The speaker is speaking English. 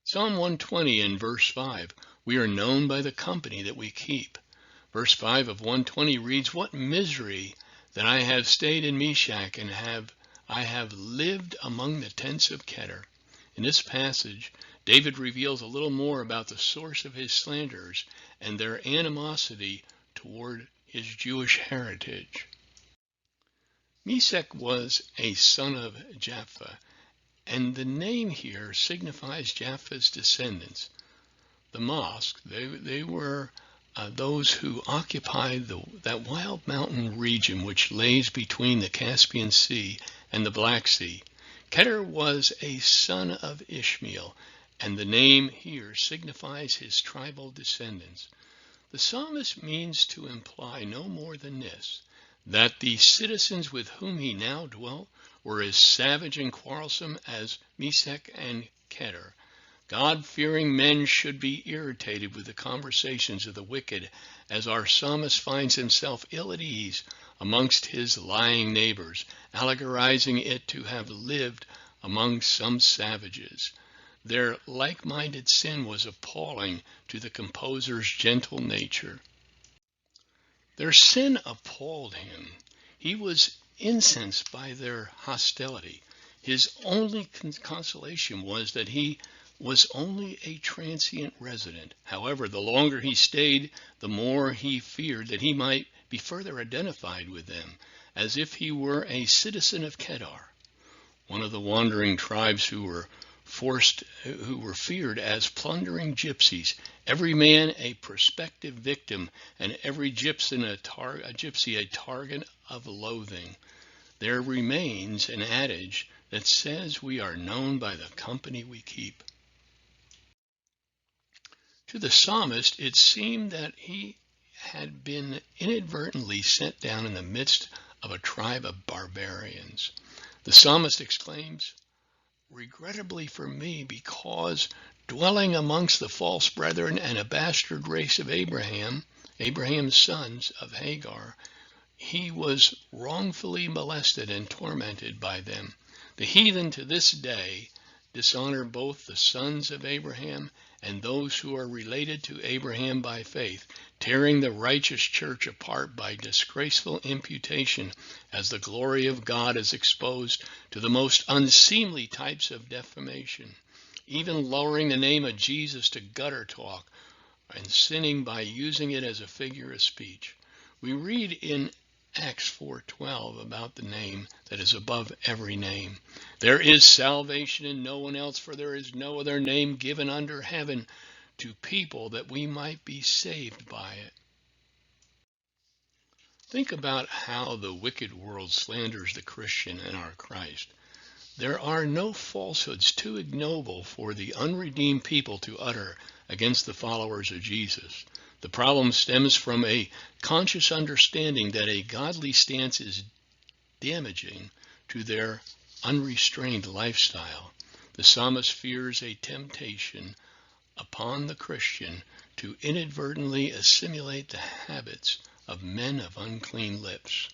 Psalm 120 in verse 5, we are known by the company that we keep. Verse 5 of 120 reads, what misery that I have stayed in Meshach and I have lived among the tents of Kedar. In this passage, David reveals a little more about the source of his slanderers and their animosity toward his Jewish heritage. Meshach was a son of Japheth, and the name here signifies Japheth's descendants. The mosque, they were those who occupied that wild mountain region which lays between the Caspian Sea and the Black Sea. Kedar was a son of Ishmael, and the name here signifies his tribal descendants. The psalmist means to imply no more than this, that the citizens with whom he now dwelt were as savage and quarrelsome as Meshach and Kedar. God-fearing men should be irritated with the conversations of the wicked, as our psalmist finds himself ill at ease amongst his lying neighbors, allegorizing it to have lived among some savages. Their like-minded sin was appalling to the composer's gentle nature. Their sin appalled him. He was incensed by their hostility. His only consolation was that he was only a transient resident. However, the longer he stayed, the more he feared that he might be further identified with them, as if he were a citizen of Kedar, one of the wandering tribes who were feared as plundering gypsies, every man a prospective victim, and every gypsy a target of loathing. There remains an adage that says we are known by the company we keep. To the psalmist, it seemed that he had been inadvertently set down in the midst of a tribe of barbarians. The psalmist exclaims, regrettably for me, because dwelling amongst the false brethren and a bastard race of Abraham's sons of Hagar, he was wrongfully molested and tormented by them. The heathen to this day dishonor both the sons of Abraham and those who are related to Abraham by faith, tearing the righteous church apart by disgraceful imputation, as the glory of God is exposed to the most unseemly types of defamation, even lowering the name of Jesus to gutter talk and sinning by using it as a figure of speech. We read in Acts 4:12 about the name that is above every name. There is salvation in no one else, for there is no other name given under heaven to people that we might be saved by it. Think about how the wicked world slanders the Christian and our Christ. There are no falsehoods too ignoble for the unredeemed people to utter against the followers of Jesus. The problem stems from a conscious understanding that a godly stance is damaging to their unrestrained lifestyle. The psalmist fears a temptation upon the Christian to inadvertently assimilate the habits of men of unclean lips.